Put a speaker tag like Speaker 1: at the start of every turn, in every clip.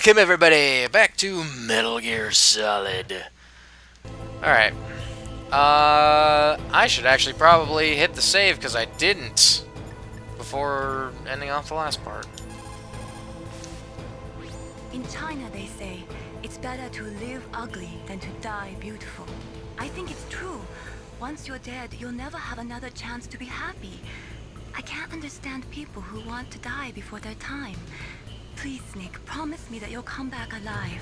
Speaker 1: Welcome everybody back to Metal Gear Solid. Alright. I should actually probably hit the save because I didn't before ending off the last part.
Speaker 2: In China, they say it's better to live ugly than to die beautiful. I think it's true. Once you're dead, you'll never have another chance to be happy. I can't understand people who want to die before their time. Please, Nick, promise me that you'll come back alive.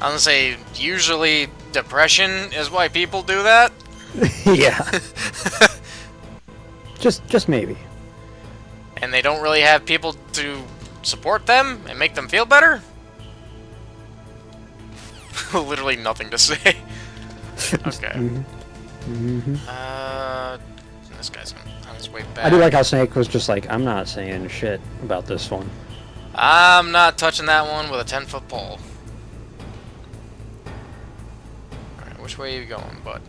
Speaker 1: I'm gonna say, usually depression is why people do that.
Speaker 3: Yeah. just maybe.
Speaker 1: And they don't really have people to support them and make them feel better? Literally nothing to say. Okay. This guy's on his way back.
Speaker 3: I do like how Snake was just like, I'm not saying shit about this one.
Speaker 1: I'm not touching that one with a 10-foot pole. Alright, which way are you going, bud?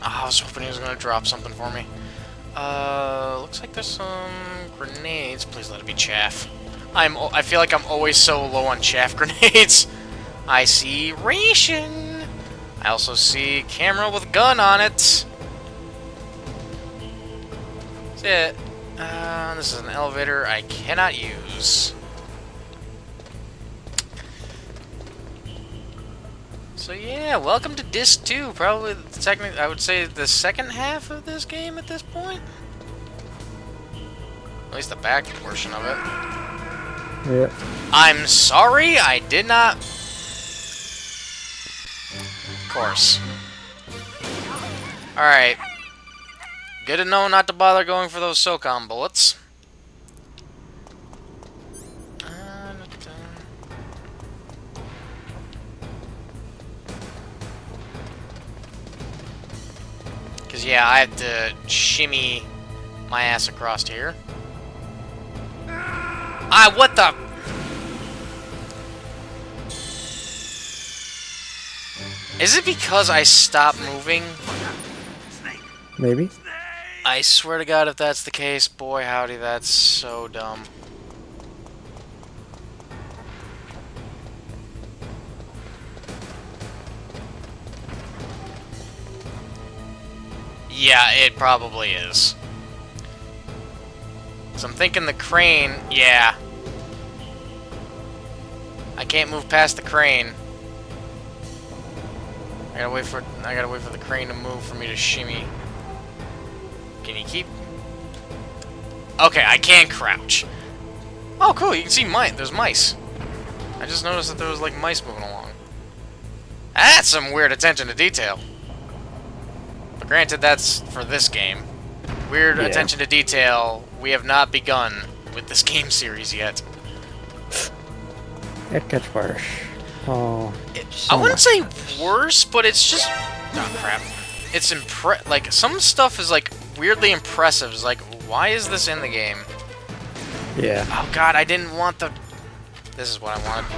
Speaker 1: I was hoping he was going to drop something for me. Looks like there's some grenades. Please let it be chaff. I feel like I'm always so low on chaff grenades. I see ration. I also see camera with gun on it. That's it. This is an elevator I cannot use. So yeah, welcome to Disc 2. Probably I would say the second half of this game at this point. At least the back portion of it.
Speaker 3: Yeah.
Speaker 1: I'm sorry, I did not... Of course. Alright. Good to know not to bother going for those SOCOM bullets. Because, yeah, I have to shimmy my ass across here. Ah, what the... Is it because I stopped moving?
Speaker 3: Maybe.
Speaker 1: I swear to God, if that's the case, boy howdy, that's so dumb. Yeah, it probably is. So I'm thinking the crane, yeah. I can't move past the crane. I gotta wait for the crane to move for me to shimmy. Can you keep? Okay, I can crouch. Oh, cool! You can see there's mice. I just noticed that there was like mice moving along. That's some weird attention to detail. But granted, that's for this game. Weird attention to detail. We have not begun with this game series yet.
Speaker 3: Catch bars. Oh.
Speaker 1: I wouldn't say worse, but it's just... Oh, crap. It's like, some stuff is, like, weirdly impressive. It's like, why is this in the game?
Speaker 3: Yeah.
Speaker 1: Oh, God, I didn't want the... This is what I wanted.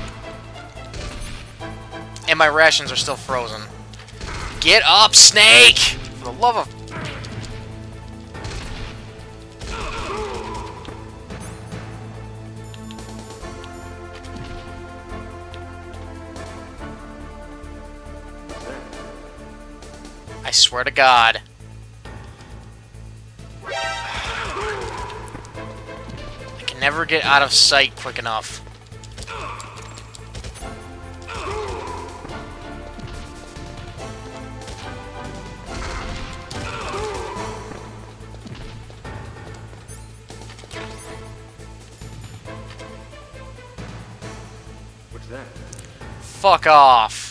Speaker 1: And my rations are still frozen. Get up, Snake! For the love of... I swear to God. I can never get out of sight quick enough.
Speaker 4: What's that?
Speaker 1: Fuck off.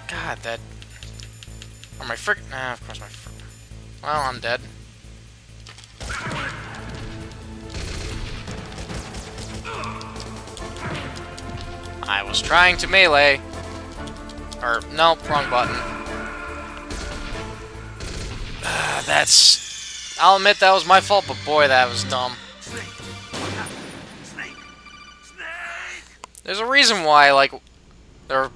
Speaker 1: God, that... Or my frick... Nah, of course my frick... Well, I'm dead. I was trying to melee. Or, nope, wrong button. That's... I'll admit that was my fault, but boy, that was dumb. There's a reason why, like, there are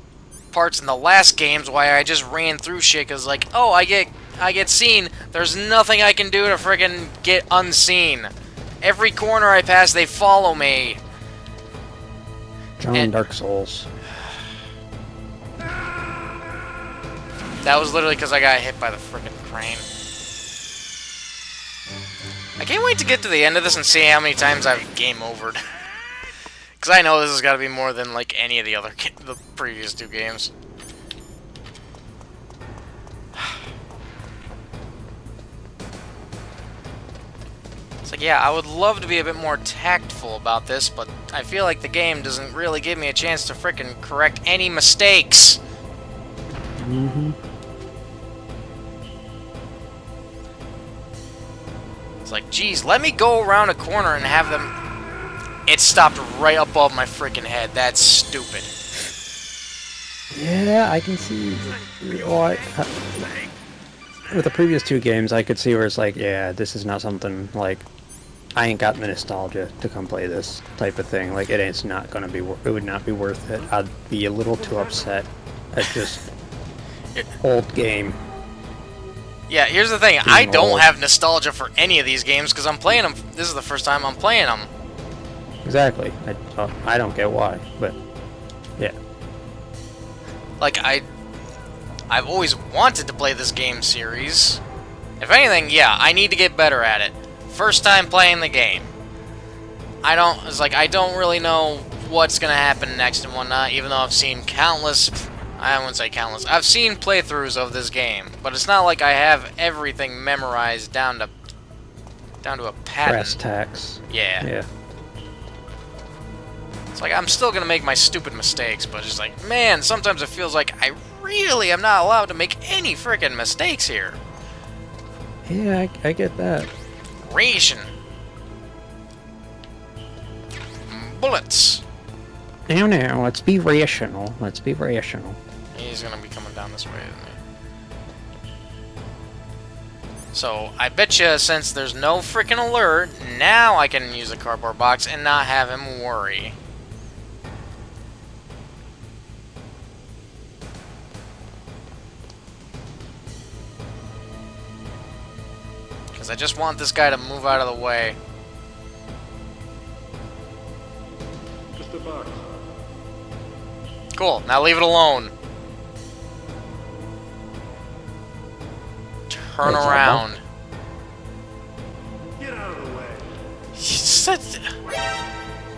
Speaker 1: parts in the last games why I just ran through shit, cause like, oh, I get seen. There's nothing I can do to friggin' get unseen. Every corner I pass, they follow me.
Speaker 3: John Dark Souls.
Speaker 1: That was literally because I got hit by the friggin' crane. I can't wait to get to the end of this and see how many times I've game overed. Because I know this has got to be more than like any of the other the previous 2 games. It's like, yeah, I would love to be a bit more tactful about this, but I feel like the game doesn't really give me a chance to frickin' correct any mistakes.
Speaker 3: Mm-hmm.
Speaker 1: It's like, geez, let me go around a corner and have them... It stopped right above my freaking head. That's stupid.
Speaker 3: Yeah, I can see why. With the previous 2 games, I could see where it's like, yeah, this is not something, like, I ain't got the nostalgia to come play this type of thing. Like, it's not gonna be, it would not be worth it. I'd be a little too upset at just old game.
Speaker 1: Yeah, here's the thing. I don't have nostalgia for any of these games because I'm playing them. This is the first time I'm playing them.
Speaker 3: Exactly. I don't get why, but yeah.
Speaker 1: Like, I've always wanted to play this game series. If anything, yeah, I need to get better at it. First time playing the game. It's like, I don't really know what's gonna happen next and whatnot, even though I've seen countless... I wouldn't say countless. I've seen playthroughs of this game, but it's not like I have everything memorized down to a pattern.
Speaker 3: Brass tacks.
Speaker 1: Yeah.
Speaker 3: Yeah.
Speaker 1: It's like, I'm still gonna make my stupid mistakes, but it's like, man, sometimes it feels like I really am not allowed to make any freaking mistakes here.
Speaker 3: Yeah, I get that.
Speaker 1: Ration. Bullets.
Speaker 3: No, let's be rational. Let's be rational.
Speaker 1: He's gonna be coming down this way, isn't he? So, I bet you since there's no freaking alert, now I can use a cardboard box and not have him worry. Because I just want this guy to move out of the way.
Speaker 4: Just a box.
Speaker 1: Cool, now leave it alone. Turn
Speaker 3: Wait,
Speaker 1: around.
Speaker 4: Get out of the way.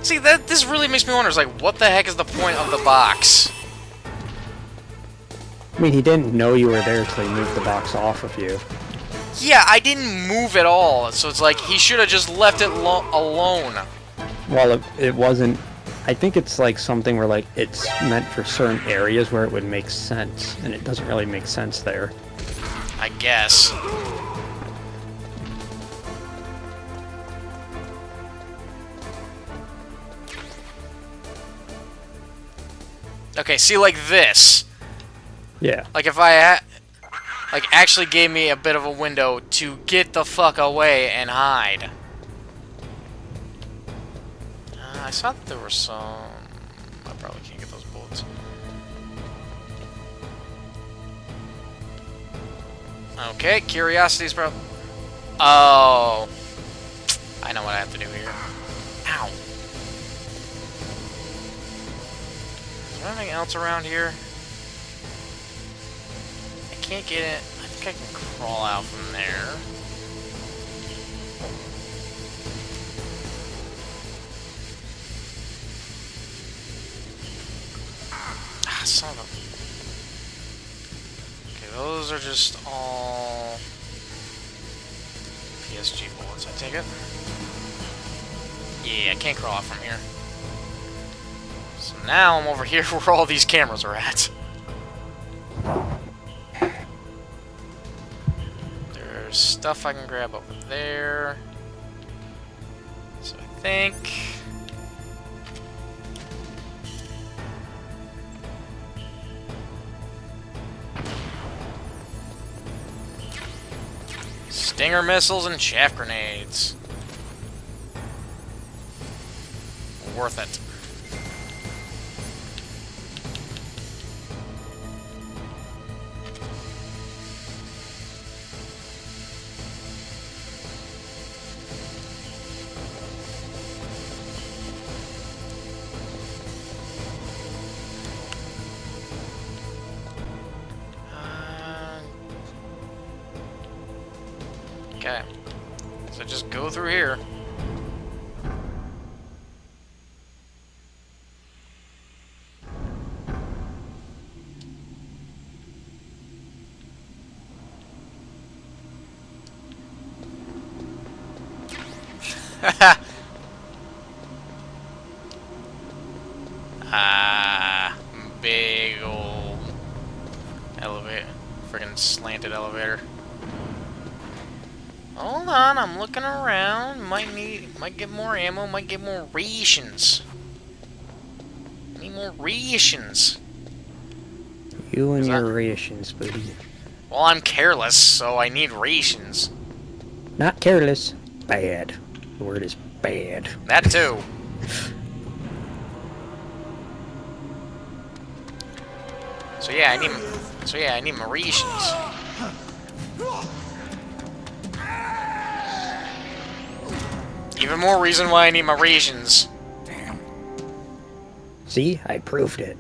Speaker 1: See, this really makes me wonder, it's like, what the heck is the point of the box?
Speaker 3: I mean, he didn't know you were there till he moved the box off of you.
Speaker 1: Yeah, I didn't move at all, so it's like, he should have just left it alone.
Speaker 3: Well, it wasn't... I think it's like something where, like, it's meant for certain areas where it would make sense, and it doesn't really make sense there.
Speaker 1: I guess. Okay, see, like this.
Speaker 3: Yeah.
Speaker 1: Like, if I like, actually gave me a bit of a window to get the fuck away and hide. I saw that there were some... I probably can't get those bullets. Okay, curiosity's probably... Oh. I know what I have to do here. Ow. Is there anything else around here? I can't get it. I think I can crawl out from there. Ah, son of a... Okay, those are just all... PSG bullets, I take it. Yeah, I can't crawl out from here. So now I'm over here where all these cameras are at. There's stuff I can grab over there. So I think... Stinger missiles and chaff grenades. Worth it. Okay. So just go through here. Ah, big old elevator. Friggin' slanted elevator. Hold on, I'm looking around. Might get more ammo, might get more rations. Need more rations.
Speaker 3: You and
Speaker 1: Is
Speaker 3: your
Speaker 1: that-
Speaker 3: rations, buddy.
Speaker 1: Well, I'm careless, so I need rations.
Speaker 3: Not careless. Bad. The word is bad.
Speaker 1: That too. So yeah, I need my rations. Even more reason why I need my rations.
Speaker 3: See? I proved it.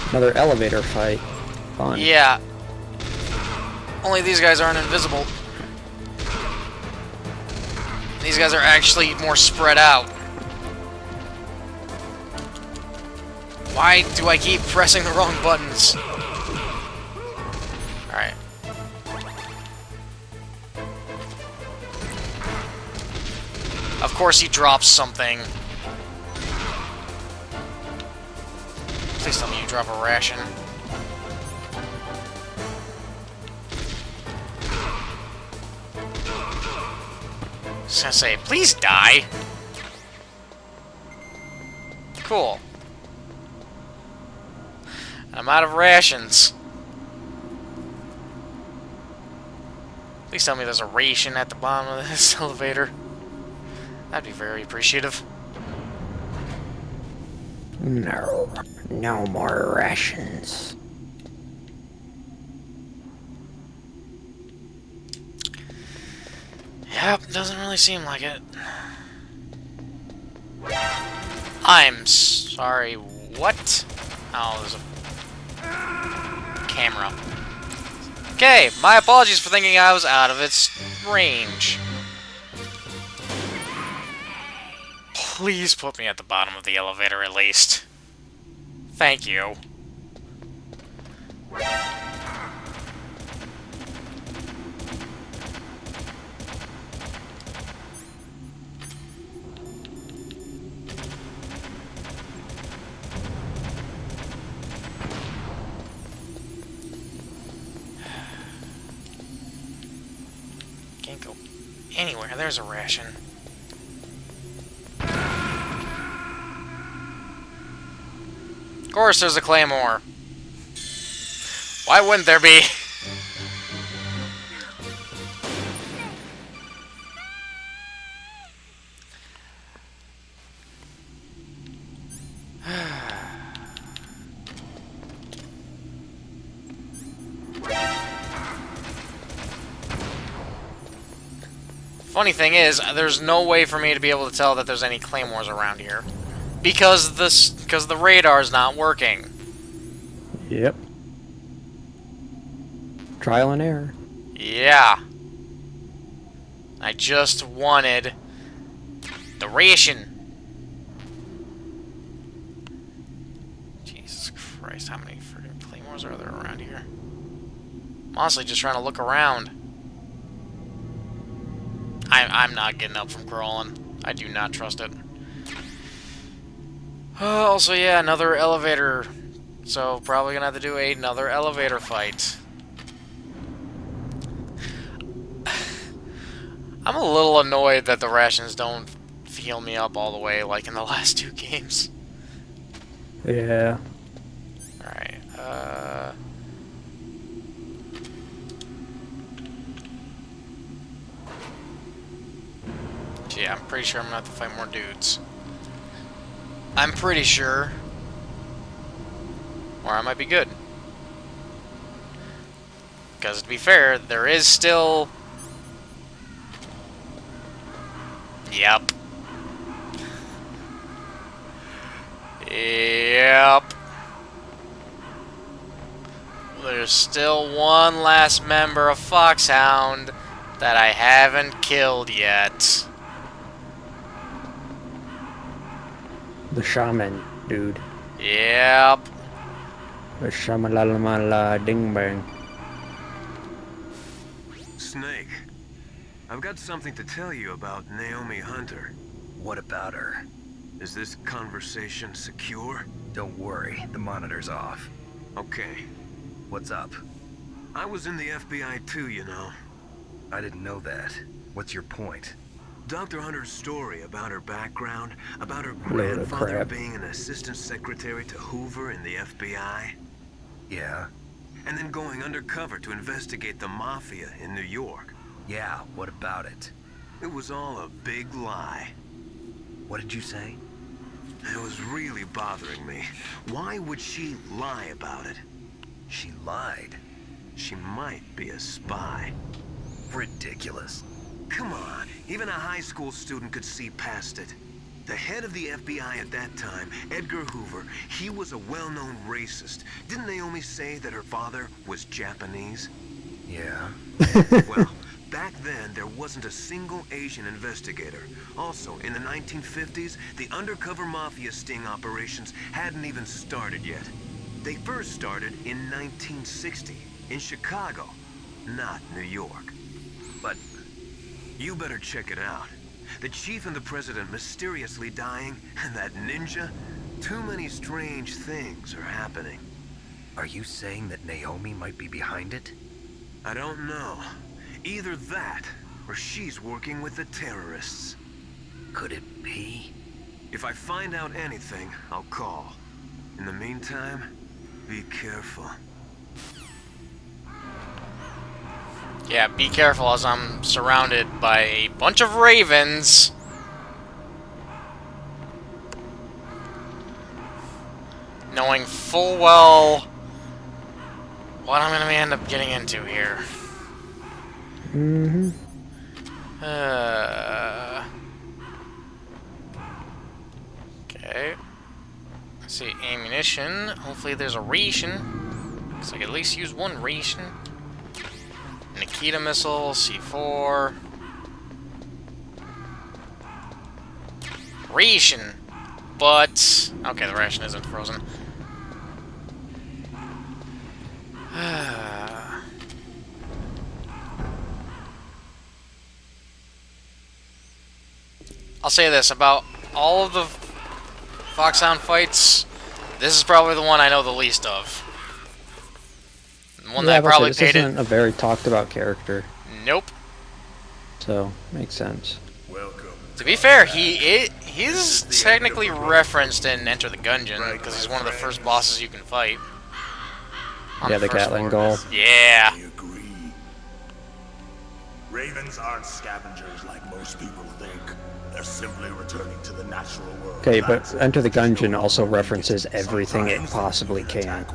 Speaker 3: Another elevator fight. Fun.
Speaker 1: Yeah. Only these guys aren't invisible. These guys are actually more spread out. Why do I keep pressing the wrong buttons? Alright. Of course he drops something. Please tell me you drop a ration. I was gonna say, please die. Cool. I'm out of rations. Please tell me there's a ration at the bottom of this elevator. That'd be very appreciative.
Speaker 3: No. No more rations.
Speaker 1: Yep, doesn't really seem like it. I'm sorry, what? Oh, there's a camera. Okay, my apologies for thinking I was out of its range. Please put me at the bottom of the elevator at least. Thank you. Can't go anywhere. There's a ration. Of course there's a claymore. Why wouldn't there be? Funny thing is, there's no way for me to be able to tell that there's any claymores around here. Because the radar's not working.
Speaker 3: Yep. Trial and error.
Speaker 1: Yeah. I just wanted the ration. Jesus Christ, how many freaking claymores are there around here? I'm honestly just trying to look around. I'm not getting up from crawling. I do not trust it. Also, yeah, another elevator. So, probably gonna have to do another elevator fight. I'm a little annoyed that the rations don't heal me up all the way like in the last two games.
Speaker 3: Yeah.
Speaker 1: Alright, yeah, I'm pretty sure I'm gonna have to fight more dudes. I'm pretty sure. Or I might be good. Because to be fair, there is still Yep. Yep. There's still one last member of Foxhound that I haven't killed yet.
Speaker 3: The shaman, dude.
Speaker 1: Yep.
Speaker 3: The shamalalama ding bang.
Speaker 5: Snake, I've got something to tell you about Naomi Hunter.
Speaker 6: What about her?
Speaker 5: Is this conversation secure?
Speaker 6: Don't worry, the monitor's off.
Speaker 5: Okay.
Speaker 6: What's up?
Speaker 5: I was in the FBI too, you know.
Speaker 6: I didn't know that. What's your point?
Speaker 5: Dr. Hunter's story about her background, about her
Speaker 3: Load of
Speaker 5: grandfather
Speaker 3: crap.
Speaker 5: being an assistant secretary to Hoover in the FBI,
Speaker 6: Yeah?
Speaker 5: and then going undercover to investigate the Mafia in New York.
Speaker 6: Yeah, what about it?
Speaker 5: It was all a big lie.
Speaker 6: What did you say?
Speaker 5: It was really bothering me. Why would she lie about it?
Speaker 6: She lied.
Speaker 5: She might be a spy.
Speaker 6: Ridiculous.
Speaker 5: Come on, even a high school student could see past it. The head of the FBI at that time, Edgar Hoover, he was a well-known racist. Didn't Naomi say that her father was Japanese?
Speaker 6: Yeah?
Speaker 5: Well, back then there wasn't a single Asian investigator. Also, in the 1950s, the undercover mafia sting operations hadn't even started yet. They first started in 1960, in Chicago, not New York. But you better check it out. The chief and the president mysteriously dying, and that ninja? Too many strange things are happening.
Speaker 6: Are you saying that Naomi might be behind it?
Speaker 5: I don't know. Either that, or she's working with the terrorists.
Speaker 6: Could it be?
Speaker 5: If I find out anything, I'll call. In the meantime, be careful.
Speaker 1: Yeah, be careful as I'm surrounded by a bunch of ravens. Knowing full well what I'm gonna end up getting into here.
Speaker 3: Mm-hmm.
Speaker 1: Okay. I see ammunition. Hopefully there's a ration. Because I can at least use one ration. Nikita missile, C4. Ration! But... okay, the ration isn't frozen. I'll say this, about all of the Foxhound fights, this is probably the one I know the least of. The one that I probably
Speaker 3: this
Speaker 1: paid
Speaker 3: isn't
Speaker 1: it.
Speaker 3: a very talked about character,
Speaker 1: Nope.
Speaker 3: so makes sense.
Speaker 1: To be fair, he's technically referenced in Enter the Gungeon, because he's one of the first bosses you can fight. On
Speaker 3: Yeah, the
Speaker 1: first
Speaker 3: Gatling
Speaker 1: floor.
Speaker 3: Gull.
Speaker 1: Yeah.
Speaker 7: I agree. Ravens aren't scavengers like most people think. They're simply returning to the natural world.
Speaker 3: Okay, but Enter the Gungeon also references everything it possibly can.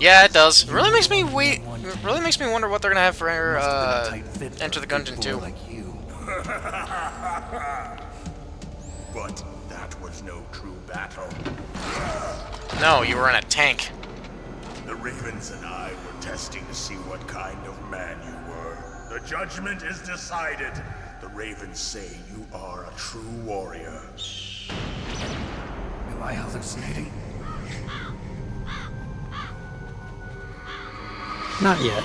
Speaker 1: Yeah, it does. It really makes me wait. It really makes me wonder what they're gonna have for Enter the Gungeon 2.
Speaker 7: But that was no true battle.
Speaker 1: No, you were in a tank.
Speaker 7: The Ravens and I were testing to see what kind of man you were. The judgment is decided. The Ravens say you are a true warrior.
Speaker 6: Am I hallucinating?
Speaker 3: Not yet.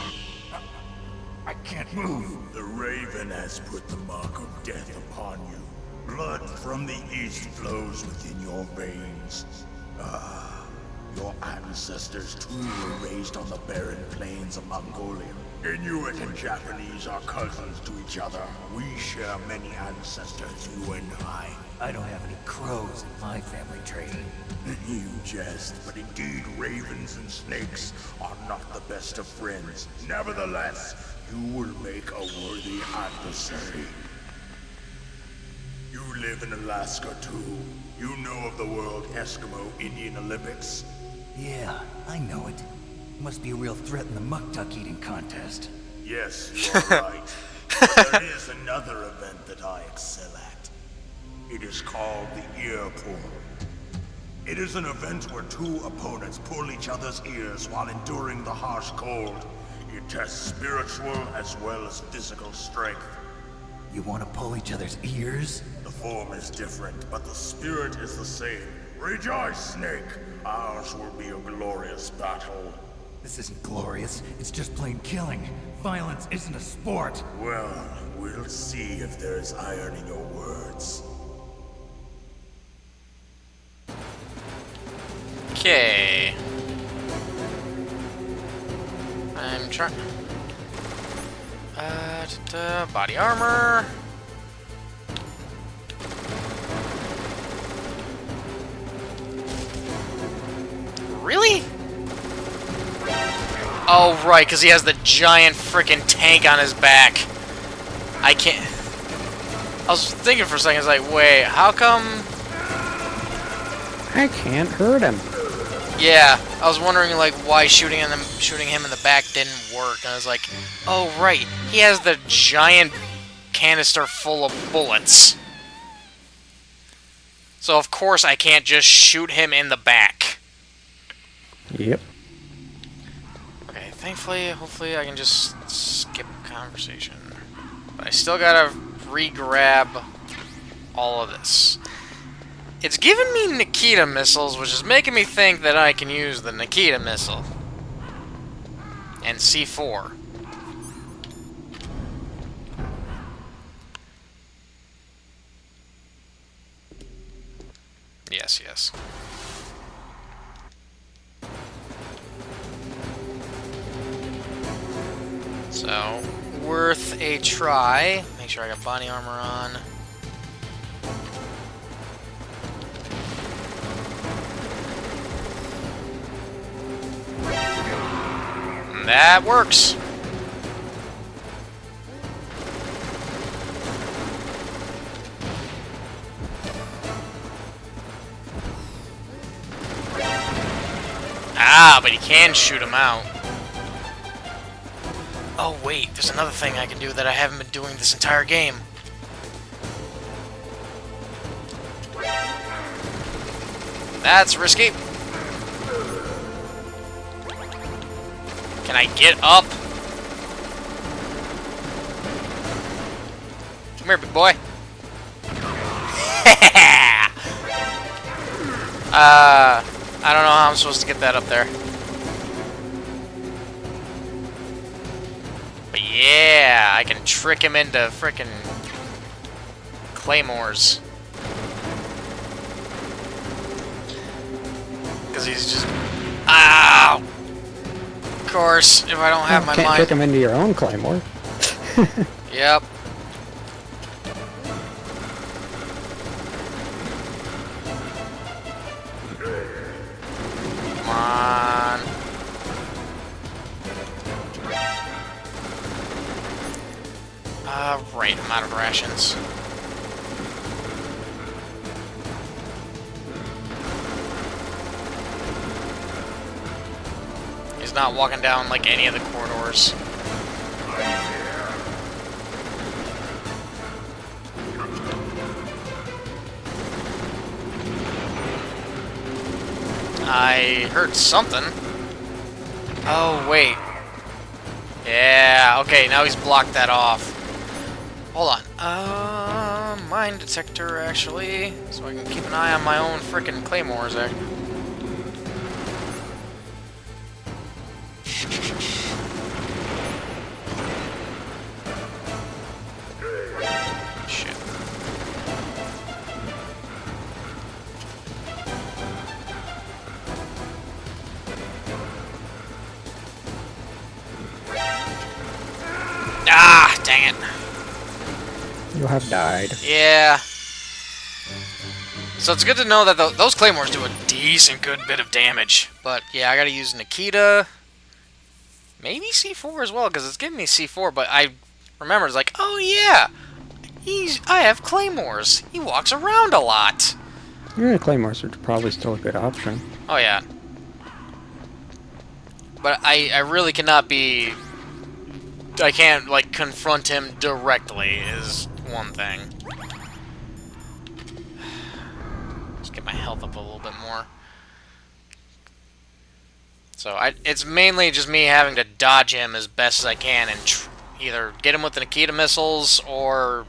Speaker 6: I can't move.
Speaker 7: The Raven has put the mark of death upon you. Blood from the east flows within your veins. Ah, your ancestors too were raised on the barren plains of Mongolia. Inuit and Japanese are cousins to each other. We share many ancestors, you and I.
Speaker 6: I don't have any crows in my family tree.
Speaker 7: You jest, but indeed ravens and snakes are not the best of friends. Nevertheless, you will make a worthy adversary. You live in Alaska too. You know of the World Eskimo Indian Olympics?
Speaker 6: Yeah, I know it. Must be a real threat in the muck duck eating contest.
Speaker 7: Yes, you are right. But there is another event that I excel at. It is called the ear pull. It is an event where two opponents pull each other's ears while enduring the harsh cold. It tests spiritual as well as physical strength.
Speaker 6: You want to pull each other's ears?
Speaker 7: The form is different, but the spirit is the same. Rejoice, Snake! Ours will be a glorious battle.
Speaker 6: This isn't glorious. It's just plain killing. Violence isn't a sport.
Speaker 7: Well, we'll see if there's iron in your words.
Speaker 1: Okay. I'm trying. Body armor. Really? Oh, right, because he has the giant freaking tank on his back. I can't... I was thinking for a second, I was like, wait, how come...
Speaker 3: I can't hurt him.
Speaker 1: Yeah, I was wondering, like, why shooting him in the back didn't work. And I was like, oh, right, he has the giant canister full of bullets. So, of course, I can't just shoot him in the back.
Speaker 3: Yep.
Speaker 1: Okay, thankfully, hopefully I can just skip conversation. But I still gotta re-grab all of this. It's giving me Nikita missiles, which is making me think that I can use the Nikita missile. And C4. Yes, yes. So, worth a try. Make sure I got body armor on. That works. Ah, but he can shoot him out. Oh wait, there's another thing I can do that I haven't been doing this entire game. That's risky. Can I get up? Come here, big boy. I don't know how I'm supposed to get that up there. But yeah, I can trick him into frickin' claymores. Because he's just... Ow! Of course, if I don't have my
Speaker 3: Can't
Speaker 1: mind...
Speaker 3: trick him into your own claymore.
Speaker 1: Yep. Come on. Right, I'm out of rations. He's not walking down like any of the corridors. I heard something. Oh, wait. Yeah, okay, now he's blocked that off. Hold on. Mine detector, actually. So I can keep an eye on my own frickin' claymores there. Shit. Ah, dang it.
Speaker 3: You have died.
Speaker 1: Yeah. So it's good to know that those claymores do a decent good bit of damage. But yeah, I gotta use Nikita. Maybe C4 as well, because it's giving me C4, but I remember it's like, oh yeah, I have claymores. He walks around a lot.
Speaker 3: Yeah, claymores are probably still a good option.
Speaker 1: Oh yeah. But I really cannot be... I can't, like, confront him directly is one thing. get my health up a little bit more. So it's mainly just me having to dodge him as best as I can and either get him with the Nikita missiles or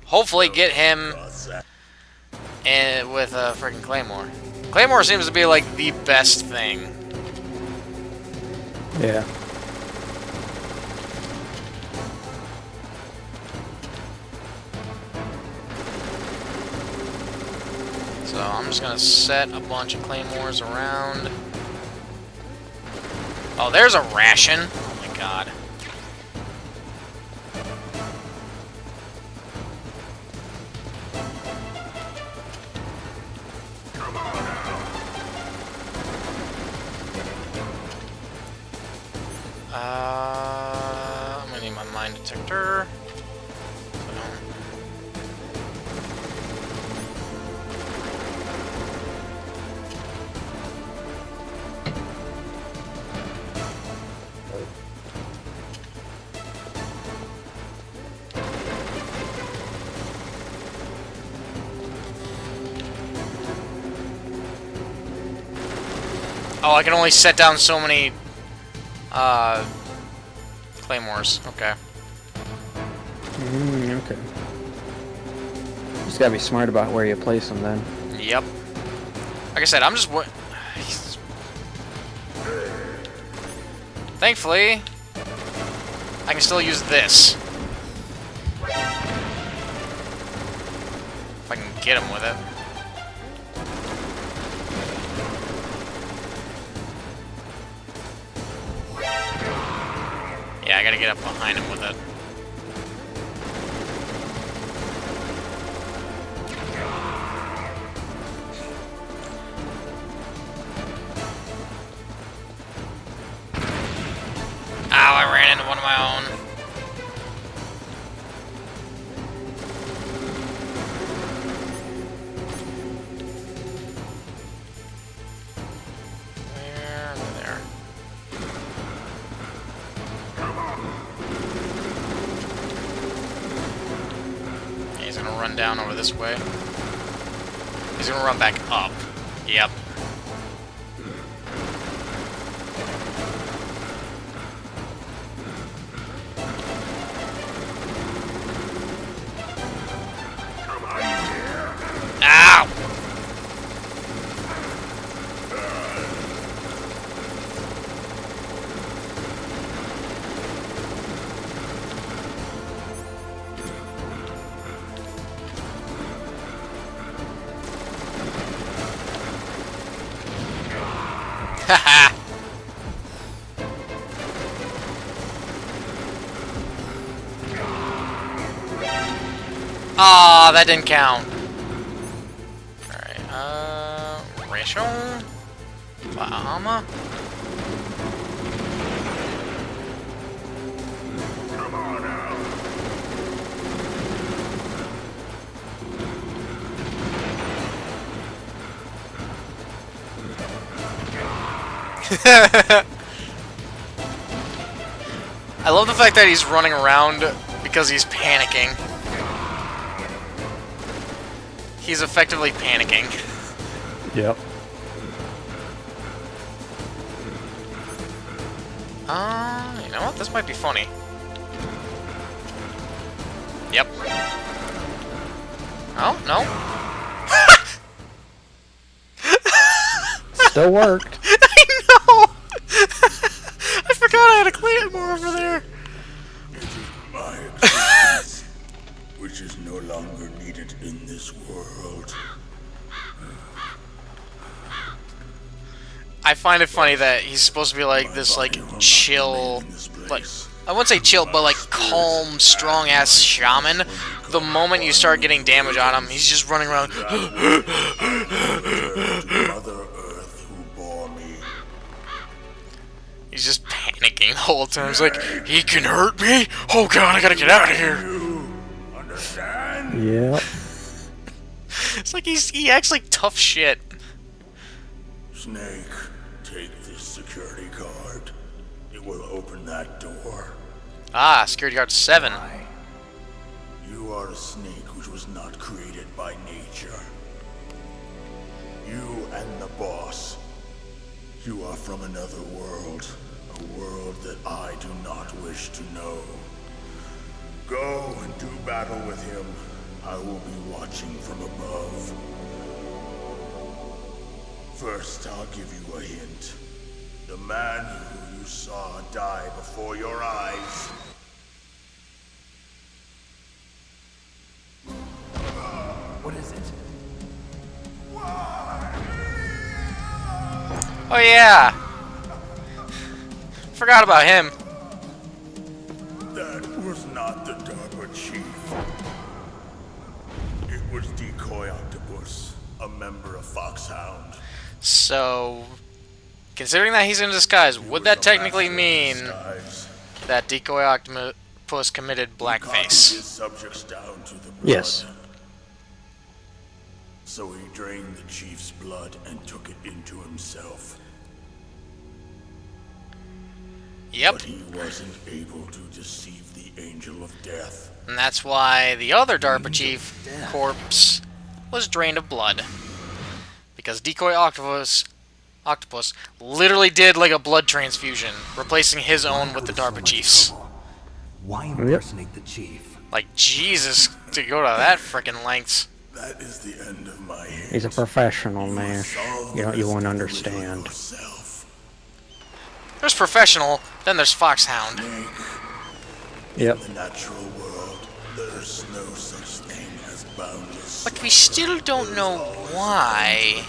Speaker 1: hopefully get him with a freaking Claymore. Claymore seems to be like the best thing.
Speaker 3: Yeah.
Speaker 1: So I'm just gonna set a bunch of Claymores around. Oh, there's a ration. Oh my god. I'm gonna need my mine detector. Oh, I can only set down so many Claymores. Okay.
Speaker 3: Okay. Just gotta be smart about where you place them then.
Speaker 1: Yep. Like I said, I'm just Thankfully, I can still use this. If I can get him with it. Yeah, I gotta get up behind him with it. Ow, I ran into one of my own. There. He's gonna run down over this way. He's gonna run back up. Yep. Ow! Haha! Aw, that didn't count. Alright, ration? Bahama?
Speaker 7: Come on now.
Speaker 1: I love the fact that he's running around because he's panicking. He's effectively panicking.
Speaker 3: Yep.
Speaker 1: You know what? This might be funny. Yep. Oh, no.
Speaker 3: Still worked.
Speaker 1: I know! I forgot I had a Claymore over there.
Speaker 7: It is my existence, which is no longer needed in this world.
Speaker 1: I find it funny that he's supposed to be like this, like, chill, like, I wouldn't say chill, but like calm, strong-ass shaman. The moment you start getting damage on him, he's just running around.
Speaker 7: Mother Earth who bore me.
Speaker 1: He's just panicking the whole time. He's like, he can hurt me? Oh god, I gotta get out of here.
Speaker 7: You understand?
Speaker 3: Yep.
Speaker 1: It's like he acts like tough shit.
Speaker 7: Snake, take this security card. It will open that door.
Speaker 1: Ah, security guard 7.
Speaker 7: You are a snake which was not created by nature. You and the boss. You are from another world. A world that I do not wish to know. Go and do battle with him. I will be watching from above. First, I'll give you a hint. The man who you saw die before your eyes.
Speaker 6: What is it?
Speaker 1: Oh yeah! Forgot about him.
Speaker 7: That was not the DARPA chief. It was Decoy Octopus, a member of Foxhound.
Speaker 1: So, considering that he's in disguise, would that technically mean that Decoy Octopus committed
Speaker 7: Copied
Speaker 1: blackface?
Speaker 7: his subjects down to the blood.
Speaker 3: Yes.
Speaker 7: So he drained the chief's blood and took it into himself.
Speaker 1: Yep.
Speaker 7: But he wasn't able to deceive the Angel of Death.
Speaker 1: And that's why the other DARPA chief corpse was drained of blood. Because Decoy Octopus literally did like a blood transfusion, replacing his own with the DARPA chief's.
Speaker 6: Why impersonate the chief?
Speaker 1: Like, Jesus, to go to that frickin' lengths.
Speaker 7: That is the end of my hint.
Speaker 3: He's a professional, man.
Speaker 7: Solve
Speaker 3: You
Speaker 7: the
Speaker 3: won't
Speaker 7: mystery
Speaker 3: understand.
Speaker 7: yourself.
Speaker 1: There's Professional, then there's Foxhound.
Speaker 3: Yep.
Speaker 7: In the natural world, there's no such thing as boundless.
Speaker 1: But we still don't know why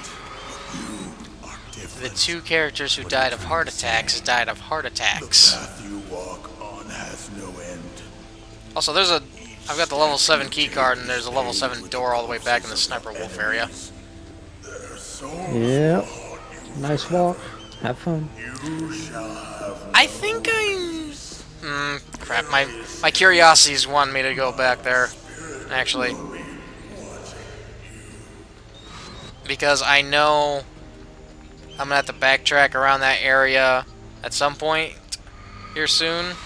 Speaker 7: You are
Speaker 1: the
Speaker 7: different.
Speaker 1: two characters who died of heart attacks died of heart
Speaker 7: The
Speaker 1: attacks.
Speaker 7: path you walk on has no end.
Speaker 1: Also, I've got the level 7 key card, and there's a level 7 door all the way back in the Sniper Wolf area.
Speaker 7: Their souls
Speaker 3: Yep.
Speaker 7: will haunt you
Speaker 3: Nice
Speaker 7: forever.
Speaker 3: walk. Have fun.
Speaker 7: You shall have
Speaker 1: I think crap, my curiosities want me to go back there, actually. Because I know I'm gonna have to backtrack around that area at some point here soon.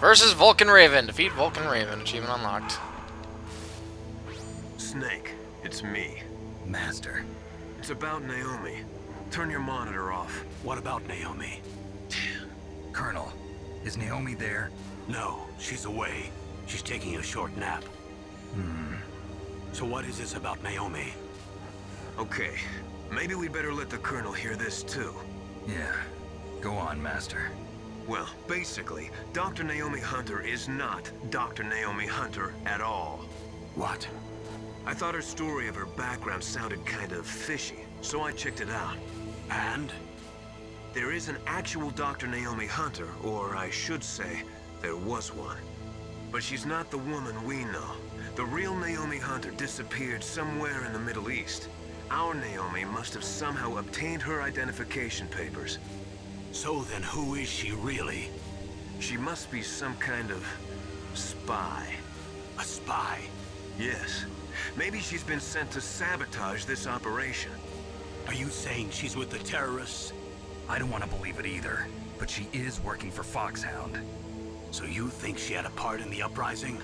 Speaker 1: Versus Vulcan Raven. Defeat Vulcan Raven. Achievement unlocked.
Speaker 5: Snake, it's me.
Speaker 6: Master.
Speaker 5: It's about Naomi. Turn your monitor off.
Speaker 8: What about Naomi?
Speaker 6: Colonel, is Naomi there?
Speaker 8: No, she's away. She's taking a short nap. So what is this about Naomi?
Speaker 5: Okay, maybe we'd better let the Colonel hear this too.
Speaker 6: Yeah. Go on, Master.
Speaker 5: Well, basically, Dr. Naomi Hunter is not Dr. Naomi Hunter at all.
Speaker 8: What?
Speaker 5: I thought her story of her background sounded kind of fishy, so I checked it out.
Speaker 8: And?
Speaker 5: There is an actual Dr. Naomi Hunter, or I should say, there was one. But she's not the woman we know. The real Naomi Hunter disappeared somewhere in the Middle East. Our Naomi must have somehow obtained her identification papers.
Speaker 8: So then who is she really?
Speaker 5: She must be some kind of spy.
Speaker 8: A spy?
Speaker 5: Yes. Maybe she's been sent to sabotage this operation.
Speaker 8: Are you saying she's with the terrorists?
Speaker 6: I don't want to believe it either, but she is working for Foxhound.
Speaker 8: So you think she had a part in the uprising?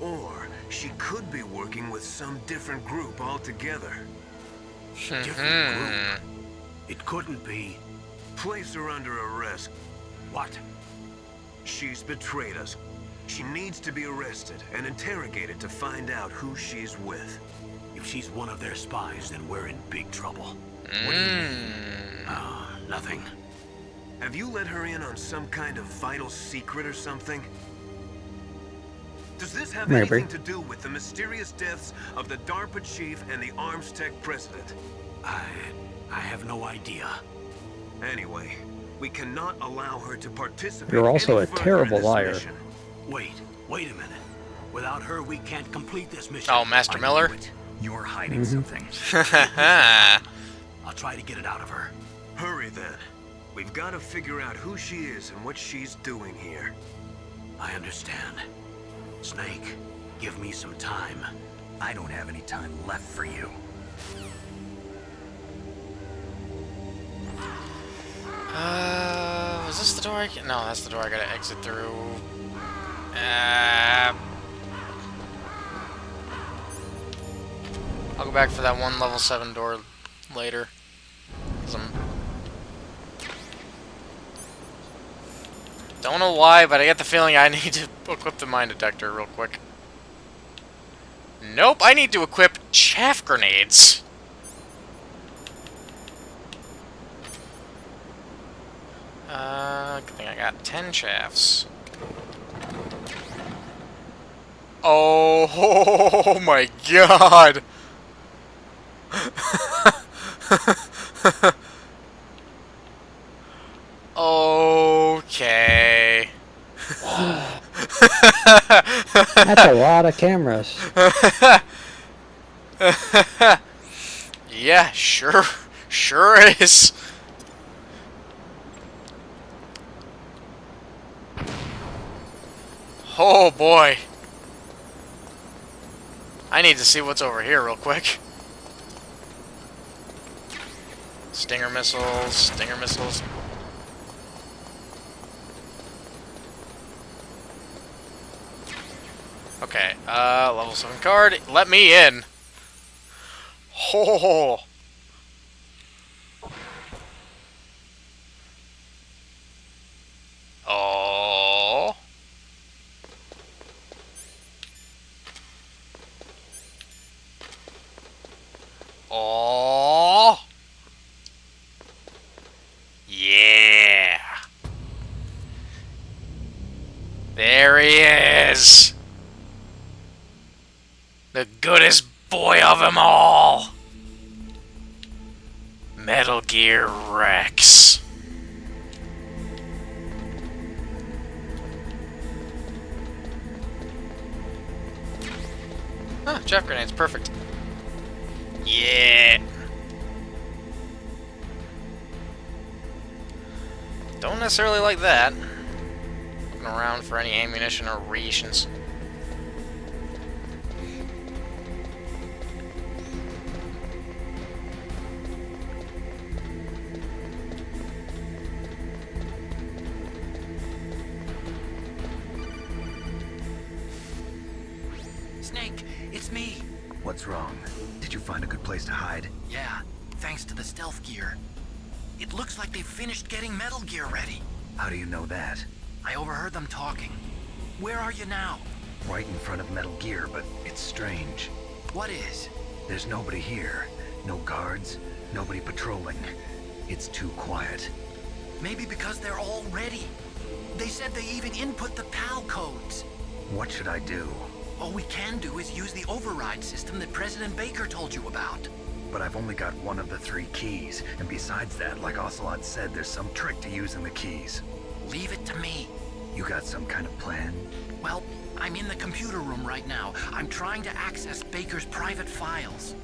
Speaker 5: Or she could be working with some different group altogether.
Speaker 8: Different group. It couldn't be.
Speaker 5: Place her under arrest.
Speaker 8: What?
Speaker 5: She's betrayed us. She needs to be arrested and interrogated to find out who she's with.
Speaker 8: If she's one of their spies, then we're in big trouble. What do you mean? Nothing.
Speaker 5: Have you let her in on some kind of vital secret or something? Does this have
Speaker 3: Maybe.
Speaker 5: anything to do with the mysterious deaths of the DARPA chief and the Arms Tech president?
Speaker 8: I have no idea.
Speaker 5: Anyway, we cannot allow her to participate.
Speaker 3: You're also
Speaker 5: any
Speaker 3: a
Speaker 5: further
Speaker 3: terrible
Speaker 5: in this
Speaker 3: liar.
Speaker 5: mission.
Speaker 8: Wait a minute. Without her, we can't complete this mission.
Speaker 1: Oh, Master
Speaker 6: I
Speaker 1: Miller?
Speaker 6: knew it. You're hiding something.
Speaker 8: I'll try to get it out of her.
Speaker 5: Hurry then. We've got to figure out who she is and what she's doing here.
Speaker 8: I understand. Snake, give me some time.
Speaker 6: I don't have any time left for you.
Speaker 1: Was this the door I can... No, that's the door I gotta exit through. go back for that one level 7 door later. 'Cause don't know why, but I get the feeling I need to equip the mine detector real quick. Nope, I need to equip chaff grenades. Good thing I got 10 chaffs. Oh my god! Okay.
Speaker 3: That's a lot of cameras.
Speaker 1: Yeah, sure. Sure is. Oh boy. I need to see what's over here real quick. Stinger missiles, stinger missiles. Okay, level 7 card. Let me in. Oh. Oh. Oh. Yeah. There he is. The goodest boy of them all. Metal Gear Rex. Ah, chaff grenades, perfect. Yeah. Don't necessarily like that. Looking around for any ammunition or rations.
Speaker 6: Snake, it's me.
Speaker 5: What's wrong? Did you find a good place to hide?
Speaker 6: Yeah, thanks to the stealth gear. It looks like they've finished getting Metal Gear ready.
Speaker 5: How do you know that?
Speaker 6: I overheard them talking. Where are you now?
Speaker 5: Right in front of Metal Gear, but it's strange.
Speaker 6: What is?
Speaker 5: There's nobody here. No guards, nobody patrolling. It's too quiet.
Speaker 6: Maybe because they're all ready. They said they even input the PAL codes.
Speaker 5: What should I do?
Speaker 6: All we can do is use the override system that President Baker told you about.
Speaker 5: But I've only got one of the 3 keys, and besides that, like Ocelot said, there's some trick to using the keys.
Speaker 6: Leave it to me.
Speaker 5: You got some kind of plan?
Speaker 6: Well, I'm in the computer room right now. I'm trying to access Baker's private files.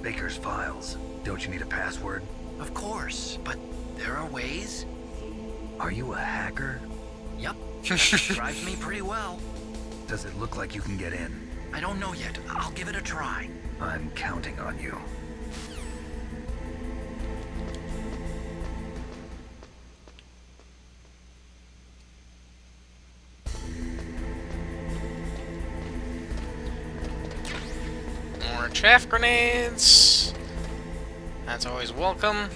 Speaker 5: Baker's files? Don't you need a password?
Speaker 6: Of course, but there are ways.
Speaker 5: Are you a hacker?
Speaker 6: Yep, that describes me pretty well.
Speaker 5: Does it look like you can get in?
Speaker 6: I don't know yet. I'll give it a try.
Speaker 5: I'm counting on you.
Speaker 1: More chaff grenades. That's always welcome.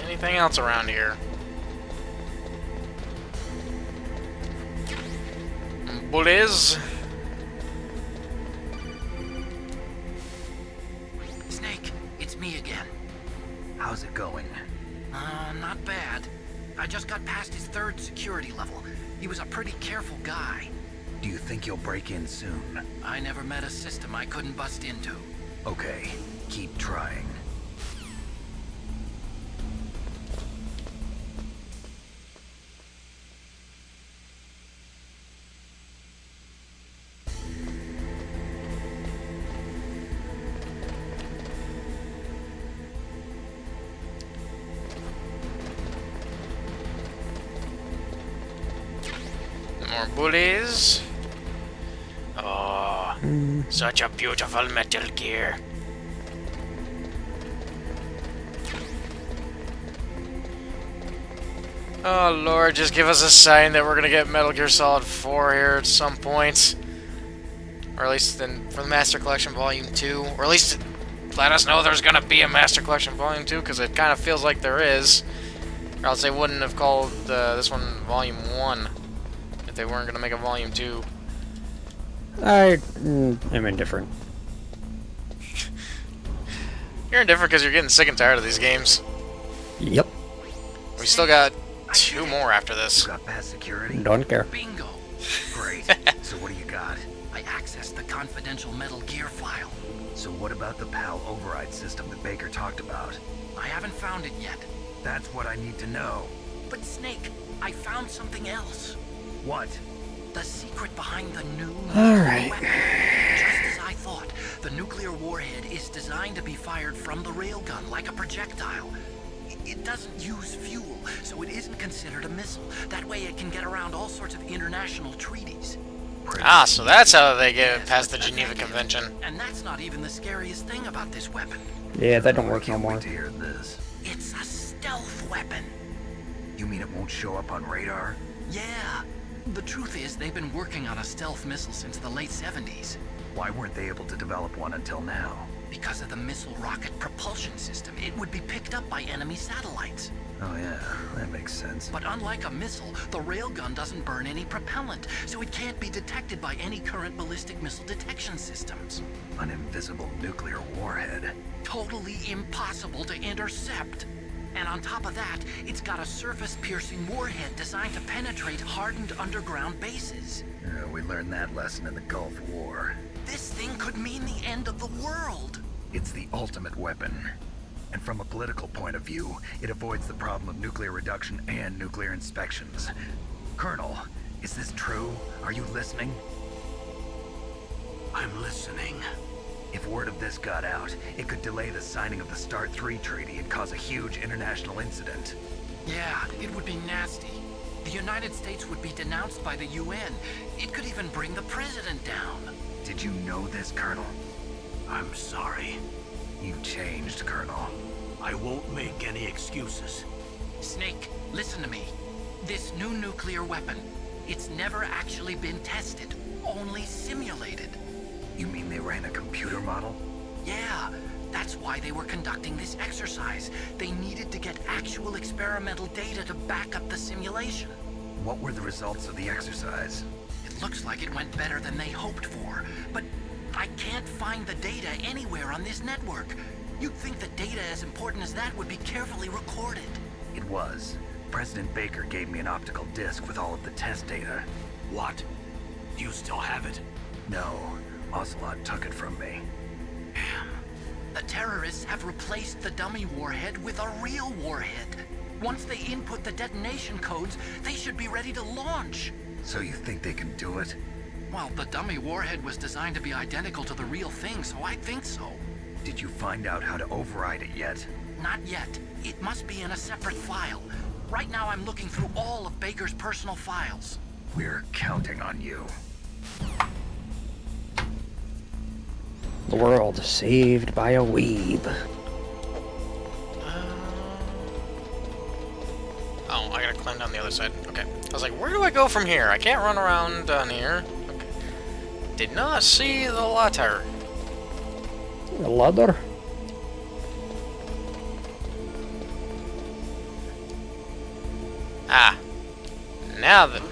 Speaker 1: Anything else around here? Bullies.
Speaker 6: Snake, it's me again.
Speaker 5: How's it going?
Speaker 6: Not bad. I just got past his 3rd security level. He was a pretty careful guy.
Speaker 5: Do you think you'll break in soon?
Speaker 6: I never met a system I couldn't bust into.
Speaker 5: Okay, keep trying.
Speaker 1: More bullies. Oh, such a beautiful Metal Gear. Oh Lord, just give us a sign that we're gonna get Metal Gear Solid 4 here at some point. Or at least for the Master Collection Volume 2. Or at least let us know there's gonna be a Master Collection Volume 2, because it kind of feels like there is. Or else they wouldn't have called this one Volume 1 if they weren't gonna make a Volume 2.
Speaker 3: I am indifferent.
Speaker 1: You're indifferent because you're getting sick and tired of these games.
Speaker 3: Yep.
Speaker 1: We still got 2 more after this.
Speaker 5: You got past security?
Speaker 3: Don't care.
Speaker 6: Bingo.
Speaker 5: Great. So what do you got?
Speaker 6: I accessed the confidential Metal Gear file.
Speaker 5: So what about the PAL override system that Baker talked about?
Speaker 6: I haven't found it yet.
Speaker 5: That's what I need to know.
Speaker 6: But Snake, I found something else.
Speaker 5: What?
Speaker 6: The secret behind the new
Speaker 3: Alright.
Speaker 6: weapon. Just as I thought, the nuclear warhead is designed to be fired from the railgun like a projectile. It doesn't use fuel, so it isn't considered a missile. That way it can get around all sorts of international treaties.
Speaker 1: Ah, so that's how they get
Speaker 6: Yes,
Speaker 1: past the
Speaker 6: but
Speaker 1: Geneva
Speaker 6: that's
Speaker 1: Convention.
Speaker 6: And that's not even the scariest thing about this weapon.
Speaker 3: Yeah, that don't work no
Speaker 5: Can't
Speaker 3: more.
Speaker 5: wait to hear this.
Speaker 6: It's a stealth weapon.
Speaker 5: You mean it won't show up on radar?
Speaker 6: Yeah. The truth is, they've been working on a stealth missile since the late 70s.
Speaker 5: Why weren't they able to develop one until now?
Speaker 6: Because of the missile rocket propulsion system, it would be picked up by enemy satellites.
Speaker 5: Oh yeah, that makes sense.
Speaker 6: But unlike a missile, the railgun doesn't burn any propellant, so it can't be detected by any current ballistic missile detection systems.
Speaker 5: An invisible nuclear warhead.
Speaker 6: Totally impossible to intercept. And on top of that, it's got a surface-piercing warhead designed to penetrate hardened underground bases.
Speaker 5: We learned that lesson in the Gulf War.
Speaker 6: This thing could mean the end of the world.
Speaker 5: It's the ultimate weapon. And from a political point of view, it avoids the problem of nuclear reduction and nuclear inspections. Colonel, is this true? Are you listening?
Speaker 8: I'm listening.
Speaker 5: If word of this got out, it could delay the signing of the START 3 treaty and cause a huge international incident.
Speaker 6: Yeah, it would be nasty. The United States would be denounced by the UN. It could even bring the president down.
Speaker 5: Did you know this, Colonel?
Speaker 8: I'm sorry.
Speaker 5: You changed, Colonel.
Speaker 8: I won't make any excuses.
Speaker 6: Snake, listen to me. This new nuclear weapon, it's never actually been tested, only simulated.
Speaker 5: You mean they ran a computer model?
Speaker 6: Yeah, that's why they were conducting this exercise. They needed to get actual experimental data to back up the simulation.
Speaker 5: What were the results of the exercise?
Speaker 6: It looks like it went better than they hoped for, but I can't find the data anywhere on this network. You'd think that data as important as that would be carefully recorded.
Speaker 5: It was. President Baker gave me an optical disc with all of the test data.
Speaker 8: What? Do you still have it?
Speaker 5: No, Ocelot took it from me.
Speaker 8: Damn.
Speaker 6: The terrorists have replaced the dummy warhead with a real warhead. Once they input the detonation codes, they should be ready to launch.
Speaker 5: So you think they can do it?
Speaker 6: Well, the dummy warhead was designed to be identical to the real thing, so I think so.
Speaker 5: Did you find out how to override it yet?
Speaker 6: Not yet. It must be in a separate file. Right now I'm looking through all of Baker's personal files.
Speaker 5: We're counting on you.
Speaker 3: The world saved by a weeb.
Speaker 1: Oh, I gotta climb down the other side. Okay. I was like, where do I go from here? I can't run around down here. Okay. Did not see the ladder.
Speaker 3: A ladder?
Speaker 1: Ah. Now that...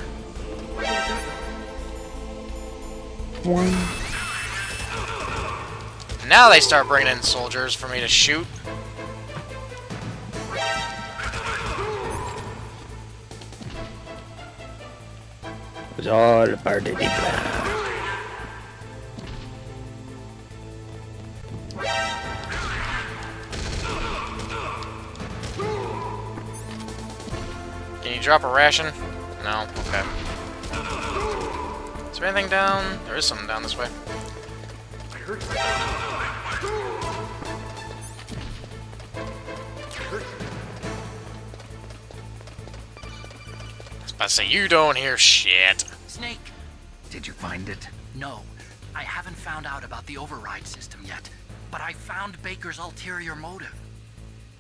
Speaker 1: Now they start bringing in soldiers for me to shoot.
Speaker 3: It was all a part of the plan.
Speaker 1: Can you drop a ration? No? Okay. Is there anything down? There is something down this way. I was about to say, you don't hear shit.
Speaker 6: Snake!
Speaker 5: Did you find it?
Speaker 6: No, I haven't found out about the override system yet. But I found Baker's ulterior motive.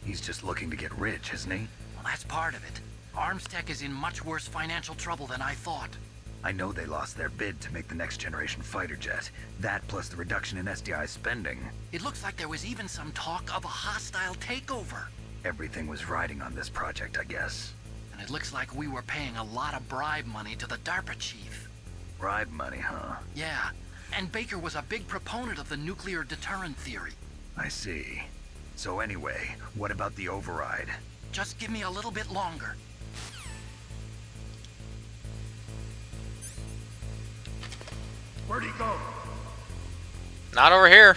Speaker 5: He's just looking to get rich, isn't he?
Speaker 6: Well, that's part of it. Arms Tech is in much worse financial trouble than I thought.
Speaker 9: I know they lost their bid to make the next generation fighter jet. That plus the reduction in SDI spending.
Speaker 6: It looks like there was even some talk of a hostile takeover.
Speaker 9: Everything was riding on this project, I guess.
Speaker 6: And it looks like we were paying a lot of bribe money to the DARPA chief.
Speaker 9: Bribe money, huh?
Speaker 6: Yeah, and Baker was a big proponent of the nuclear deterrent theory.
Speaker 9: I see. So anyway, what about the override?
Speaker 6: Just give me a little bit longer.
Speaker 7: Where'd he go?
Speaker 1: Not over here.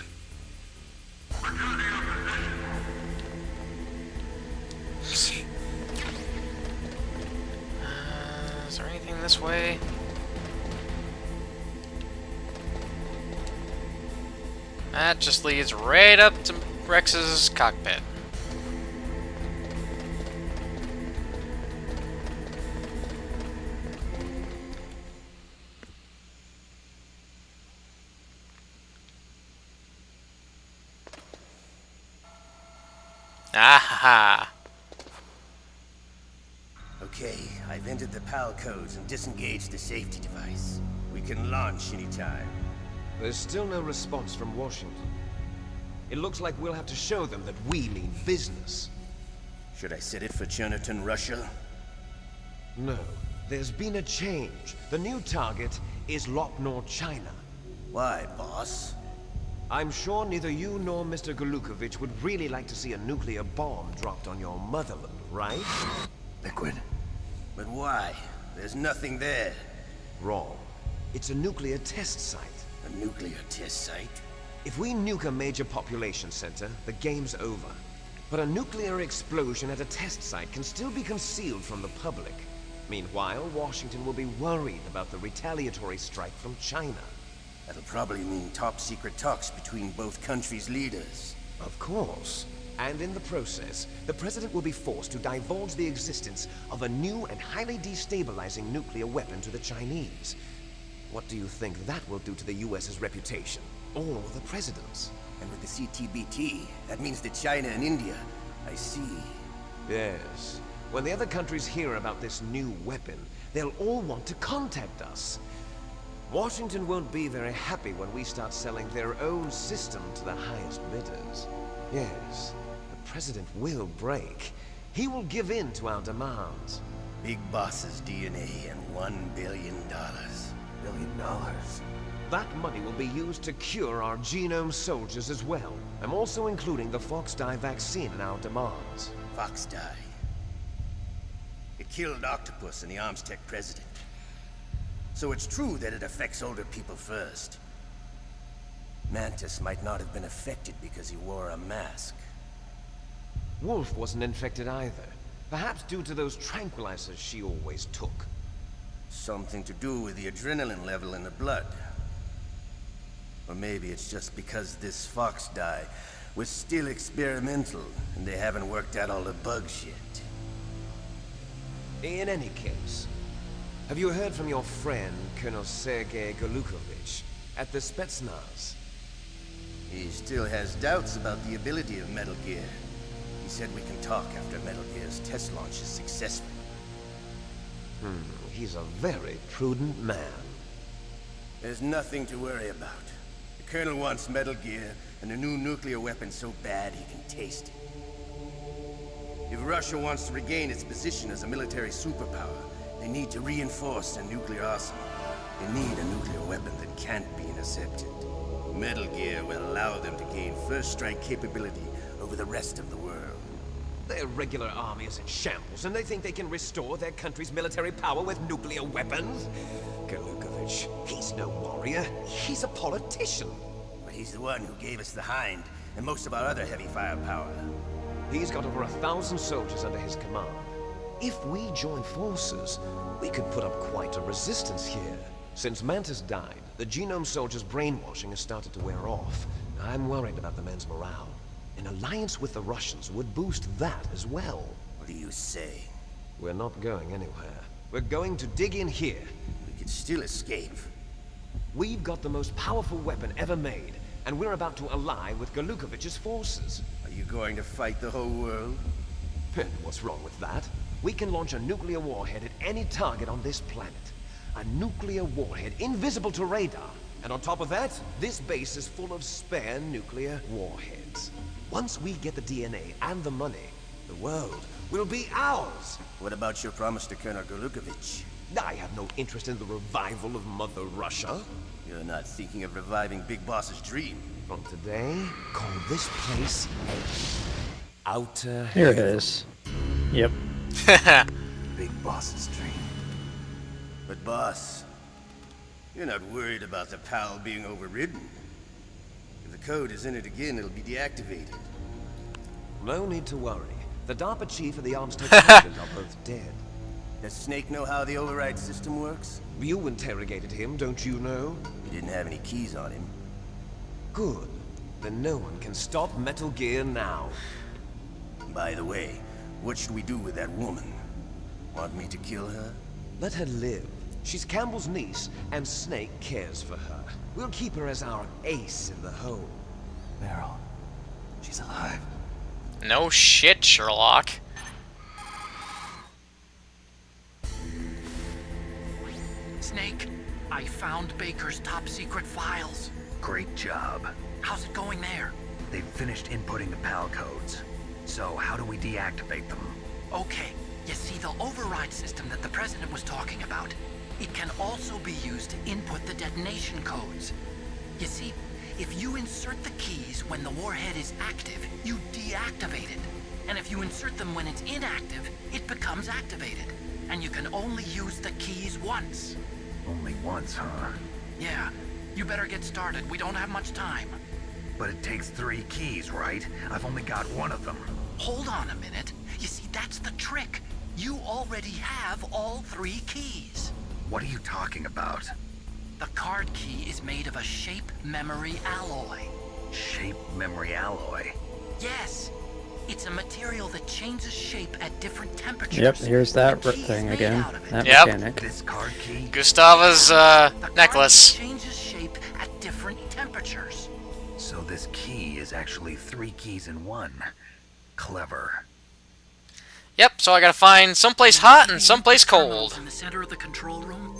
Speaker 1: Is there anything this way? That just leads right up to Rex's cockpit. Aha!
Speaker 10: Okay, I've entered the PAL codes and disengaged the safety device. We can launch anytime.
Speaker 11: There's still no response from Washington. It looks like we'll have to show them that we mean business.
Speaker 10: Should I set it for Cherniton, Russia?
Speaker 11: No, there's been a change. The new target is Lopnor, China.
Speaker 10: Why, boss?
Speaker 11: I'm sure neither you nor Mr. Golukovich would really like to see a nuclear bomb dropped on your motherland, right?
Speaker 10: Liquid. But why? There's nothing there.
Speaker 11: Wrong. It's a nuclear test site.
Speaker 10: A nuclear test site?
Speaker 11: If we nuke a major population center, the game's over. But a nuclear explosion at a test site can still be concealed from the public. Meanwhile, Washington will be worried about the retaliatory strike from China.
Speaker 10: That'll probably mean top-secret talks between both countries' leaders.
Speaker 11: Of course. And in the process, the President will be forced to divulge the existence of a new and highly destabilizing nuclear weapon to the Chinese. What do you think that will do to the US's reputation? Or the President's?
Speaker 10: And with the CTBT, that means that China and India... I see.
Speaker 11: Yes. When the other countries hear about this new weapon, they'll all want to contact us. Washington won't be very happy when we start selling their own system to the highest bidders. Yes, the President will break. He will give in to our demands.
Speaker 10: Big Boss's DNA and $1 billion. $1 billion?
Speaker 11: That money will be used to cure our genome soldiers as well. I'm also including the Fox-Die vaccine in our demands.
Speaker 10: Fox-Die? It killed Octopus and the Armstech president. So it's true that it affects older people first. Mantis might not have been affected because he wore a mask.
Speaker 11: Wolf wasn't infected either. Perhaps due to those tranquilizers she always took.
Speaker 10: Something to do with the adrenaline level in the blood. Or maybe it's just because this Fox-Die was still experimental and they haven't worked out all the bugs yet.
Speaker 11: In any case, have you heard from your friend, Colonel Sergei Golukovich, at the Spetsnaz?
Speaker 10: He still has doubts about the ability of Metal Gear. He said we can talk after Metal Gear's test launch is successful.
Speaker 11: He's a very prudent man.
Speaker 10: There's nothing to worry about. The Colonel wants Metal Gear and a new nuclear weapon so bad he can taste it. If Russia wants to regain its position as a military superpower, they need to reinforce their nuclear arsenal. They need a nuclear weapon that can't be intercepted. Metal Gear will allow them to gain first strike capability over the rest of the world.
Speaker 11: Their regular army is in shambles, and they think they can restore their country's military power with nuclear weapons? Golukovich, he's no warrior. He's a politician.
Speaker 10: But he's the one who gave us the Hind and most of our other heavy firepower.
Speaker 11: He's got over 1,000 soldiers under his command. If we join forces, we could put up quite a resistance here. Since Mantis died, the genome soldiers' brainwashing has started to wear off. I'm worried about the men's morale. An alliance with the Russians would boost that as well.
Speaker 10: What do you say?
Speaker 11: We're not going anywhere. We're going to dig in here.
Speaker 10: We could still escape.
Speaker 11: We've got the most powerful weapon ever made, and we're about to ally with Golukovich's forces.
Speaker 10: Are you going to fight the whole world?
Speaker 11: What's wrong with that? We can launch a nuclear warhead at any target on this planet. A nuclear warhead, invisible to radar. And on top of that, this base is full of spare nuclear warheads. Once we get the DNA and the money, the world will be ours.
Speaker 10: What about your promise to Colonel Golukovich?
Speaker 11: I have no interest in the revival of Mother Russia.
Speaker 10: You're not thinking of reviving Big Boss's dream.
Speaker 11: From today, call this place Outer
Speaker 3: Here it
Speaker 11: Heaven.
Speaker 3: is. Yep.
Speaker 9: Big Boss's dream.
Speaker 10: But boss, you're not worried about the PAL being overridden. If the code is in it again, it'll be deactivated.
Speaker 11: No need to worry. The DARPA chief and the arms technologists are both dead.
Speaker 10: Does Snake know how the override system works?
Speaker 11: You interrogated him, don't you know?
Speaker 10: He didn't have any keys on him.
Speaker 11: Good. Then no one can stop Metal Gear now.
Speaker 10: By the way, what should we do with that woman? Want me to kill her?
Speaker 11: Let her live. She's Campbell's niece, and Snake cares for her. We'll keep her as our ace in the hole.
Speaker 9: Meryl, she's alive.
Speaker 1: No shit, Sherlock.
Speaker 6: Snake, I found Baker's top secret files.
Speaker 9: Great job.
Speaker 6: How's it going there?
Speaker 9: They've finished inputting the PAL codes. So how do we deactivate them?
Speaker 6: Okay, you see the override system that the President was talking about? It can also be used to input the detonation codes. You see, if you insert the keys when the warhead is active, you deactivate it. And if you insert them when it's inactive, it becomes activated. And you can only use the keys once.
Speaker 9: Only once, huh?
Speaker 6: Yeah, you better get started. We don't have much time.
Speaker 9: But it takes 3 keys, right? I've only got 1 of them.
Speaker 6: Hold on a minute. You see, that's the trick. You already have all 3 keys.
Speaker 9: What are you talking about?
Speaker 6: The card key is made of a shape memory alloy.
Speaker 9: Shape memory alloy?
Speaker 6: Yes. It's a material that changes shape at different temperatures.
Speaker 3: Yep, here's that
Speaker 6: The key is
Speaker 3: thing
Speaker 6: made
Speaker 3: again.
Speaker 6: out of it.
Speaker 3: That
Speaker 1: Yep.
Speaker 3: mechanic.
Speaker 9: This card key?
Speaker 1: Gustava's
Speaker 6: The
Speaker 1: necklace.
Speaker 6: card key changes shape at different temperatures.
Speaker 9: So this key is actually 3 keys in 1. Clever.
Speaker 1: Yep, so I gotta find someplace hot and
Speaker 6: See
Speaker 1: someplace
Speaker 6: the terminals
Speaker 1: cold.
Speaker 6: in the center of the control room?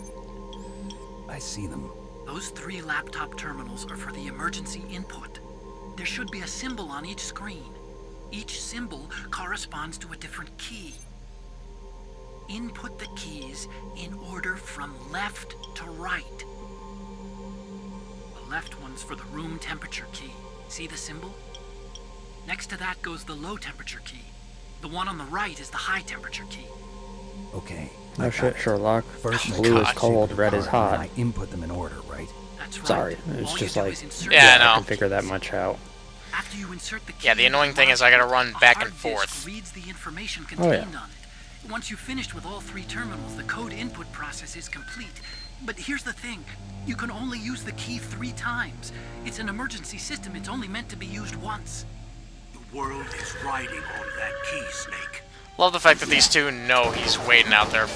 Speaker 9: I see them.
Speaker 6: Those 3 laptop terminals are for the emergency input. There should be a symbol on each screen. Each symbol corresponds to a different key. Input the keys in order from left to right. The left one's for the room temperature key. See the symbol? Next to that goes the low temperature key. The one on the right is the high temperature key.
Speaker 9: Okay.
Speaker 3: No shit, Sherlock.
Speaker 9: First,
Speaker 3: Blue is
Speaker 1: God.
Speaker 3: cold, red is hot.
Speaker 9: I input them in order, right?
Speaker 6: That's right.
Speaker 3: Sorry, it's
Speaker 6: All
Speaker 3: just
Speaker 6: you do
Speaker 3: like,
Speaker 6: is insert
Speaker 1: Yeah, I
Speaker 6: the
Speaker 1: know.
Speaker 3: I can figure that much out.
Speaker 6: After you insert the key,
Speaker 1: Yeah, the annoying thing is I gotta run
Speaker 6: a
Speaker 1: back
Speaker 6: hard
Speaker 1: and
Speaker 6: disk
Speaker 1: forth.
Speaker 6: reads the information
Speaker 3: Oh,
Speaker 6: contained
Speaker 3: yeah.
Speaker 6: on it. Once you've finished with all 3 terminals, the code input process is complete. But here's the thing. You can only use the key 3 times. It's an emergency system. It's only meant to be used once.
Speaker 8: The world is riding on that key, Snake.
Speaker 1: Love the fact that these two know he's waiting out there.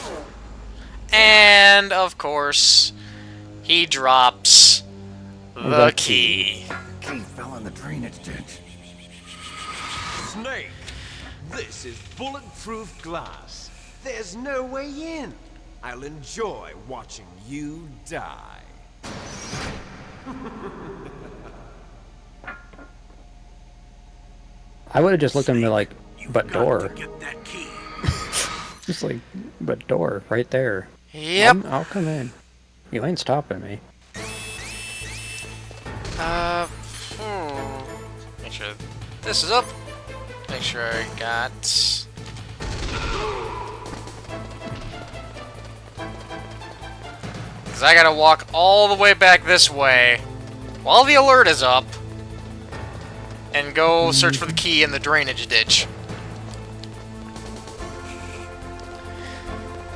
Speaker 1: And, of course, he drops the key.
Speaker 9: Key fell in the drainage ditch.
Speaker 11: Snake, this is bulletproof glass. There's no way in. I'll enjoy watching you die.
Speaker 3: I would have just looked at him like,
Speaker 8: You've
Speaker 3: but
Speaker 8: got
Speaker 3: door.
Speaker 8: to get that key.
Speaker 3: Just like, but door, right there.
Speaker 1: Yep.
Speaker 3: I'll come in. You ain't stopping me.
Speaker 1: Make sure this is up. Make sure I got... Because I gotta walk all the way back this way while the alert is up and go search for the key in the drainage ditch.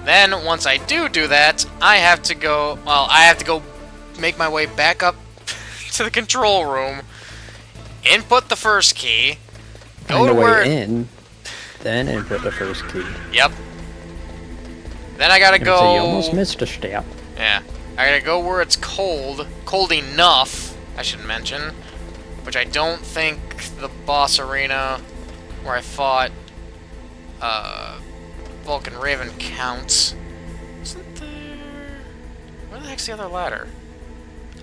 Speaker 1: Then, once I do that, I have to go... Well, I have to go make my way back up to the control room, input the first key, go
Speaker 3: Find
Speaker 1: to
Speaker 3: a
Speaker 1: where...
Speaker 3: way in, then input the first key.
Speaker 1: Yep. Then I gotta
Speaker 3: And
Speaker 1: go...
Speaker 3: so you almost missed a step.
Speaker 1: Yeah. I gotta go where it's cold. Cold enough, I should mention. Which I don't think the boss arena where I fought Vulcan Raven counts. Isn't there... Where the heck's the other ladder?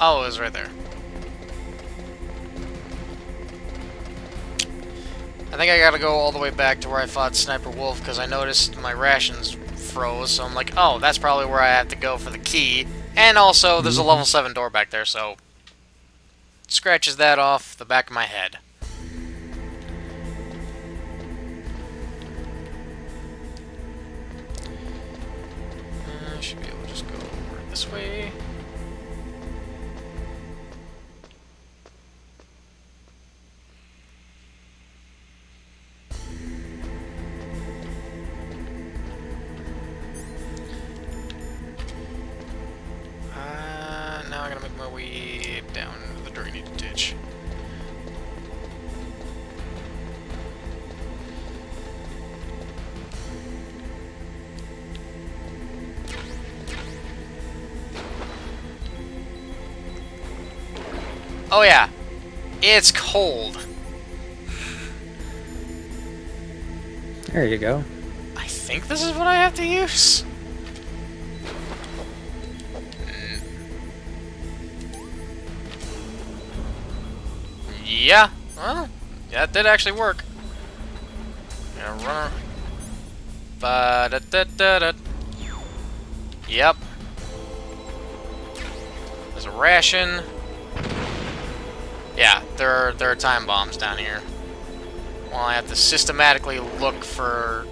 Speaker 1: Oh, it was right there. I think I gotta go all the way back to where I fought Sniper Wolf because I noticed my rations froze, so I'm like, oh, that's probably where I have to go for the key. And also, there's a level 7 door back there, so... Scratches that off the back of my head. I should be able to just go over this way. Now I gotta make my way down the drainage ditch. Oh yeah, it's cold.
Speaker 3: There you go.
Speaker 1: I think this is what I have to use. Yeah, well, that did actually work. Gonna run. Ba-da-da-da-da. Yep. There's a ration. Yeah, there are time bombs down here. Well, I have to systematically look for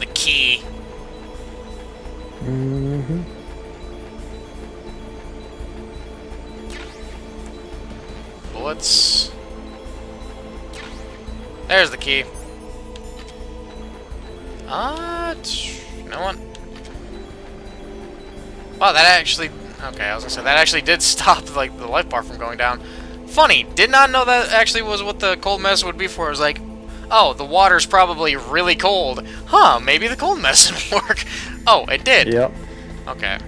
Speaker 1: the key.
Speaker 3: Mm-hmm.
Speaker 1: Bullets. There's the key. You know what? Wow, that actually... Okay, I was gonna say, that actually did stop, like, the life bar from going down. Funny, did not know that actually was what the cold medicine would be for. I was like, oh, the water's probably really cold. Huh, maybe the cold medicine will work. Oh, it did.
Speaker 3: Yep.
Speaker 1: Okay.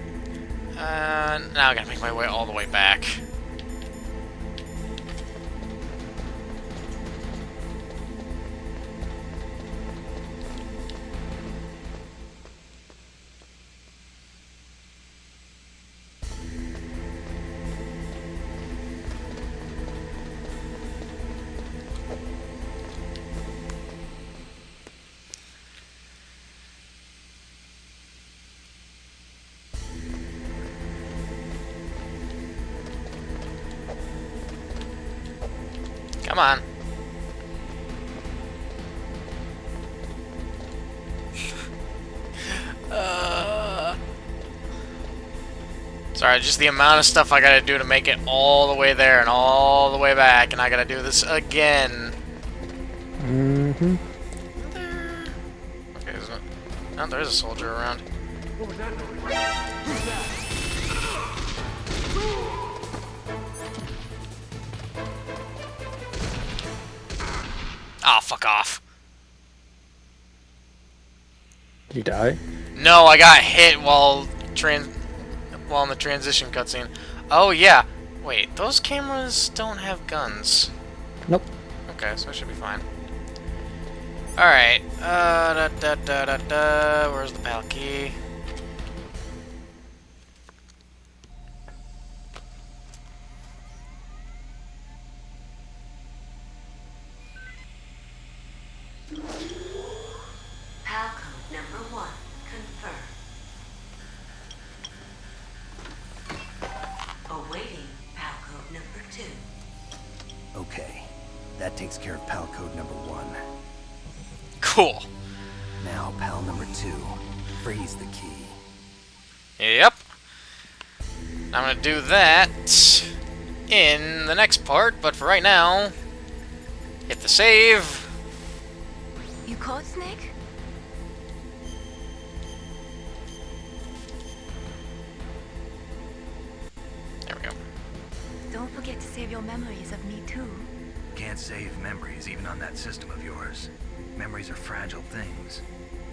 Speaker 1: Now I gotta make my way all the way back. Come on. Sorry, just the amount of stuff I gotta do to make it all the way there and all the way back, and I gotta do this again.
Speaker 3: Mm-hmm.
Speaker 1: Okay, there's no... Oh, there's a soldier around.
Speaker 4: What was that noise? Who's that?
Speaker 1: Oh, fuck off.
Speaker 3: Did you die?
Speaker 1: No, I got hit while in the transition cutscene. Oh, yeah. Wait, those cameras don't have guns.
Speaker 3: Nope.
Speaker 1: Okay, so I should be fine. Alright. Where's the PAL key?
Speaker 12: PAL code number 1 confirmed. Awaiting PAL code number 2.
Speaker 9: Okay, that takes care of PAL code number 1.
Speaker 1: Cool.
Speaker 9: Now, PAL number 2, freeze the key.
Speaker 1: Yep. I'm gonna do that in the next part, but for right now, hit the save.
Speaker 2: You caught Snake?
Speaker 1: There we go.
Speaker 2: Don't forget to save your memories of me too.
Speaker 9: Can't save memories even on that system of yours. Memories are fragile things.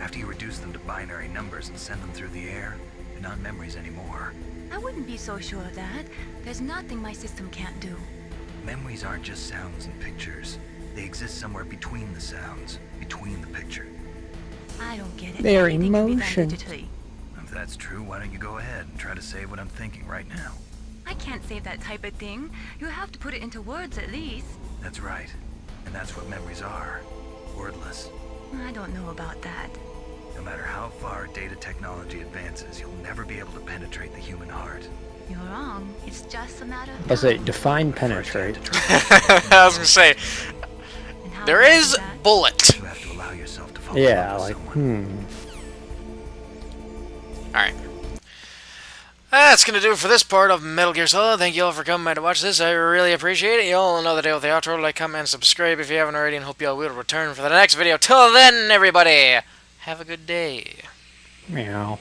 Speaker 9: After you reduce them to binary numbers and send them through the air, they're not memories anymore.
Speaker 2: I wouldn't be so sure of that. There's nothing my system can't do.
Speaker 9: Memories aren't just sounds and pictures. They exist somewhere between the sounds, between the picture.
Speaker 2: I don't get it.
Speaker 3: Their
Speaker 2: Everything can be done
Speaker 3: emotions.
Speaker 2: digitally.
Speaker 9: If that's true, why don't you go ahead and try to say what I'm thinking right now?
Speaker 2: I can't say that type of thing. You have to put it into words at least.
Speaker 9: That's right. And that's what memories are. Wordless.
Speaker 2: I don't know about that.
Speaker 9: No matter how far data technology advances, you'll never be able to penetrate the human heart.
Speaker 2: You're wrong. It's just a matter of
Speaker 3: I say,
Speaker 2: time.
Speaker 3: define penetrate.
Speaker 1: I was gonna say,
Speaker 2: And how
Speaker 1: there
Speaker 2: do I do
Speaker 1: is
Speaker 2: that?
Speaker 1: bullet.
Speaker 9: You have to allow yourself to fall
Speaker 3: Yeah,
Speaker 9: in love
Speaker 3: like,
Speaker 9: with someone.
Speaker 1: Alright. That's gonna do it for this part of Metal Gear Solid. Thank you all for coming by to watch this. I really appreciate it. You all know the deal with the outro. Like, comment, and subscribe if you haven't already, and hope you all will return for the next video. Till then, everybody, have a good day.
Speaker 3: Meow.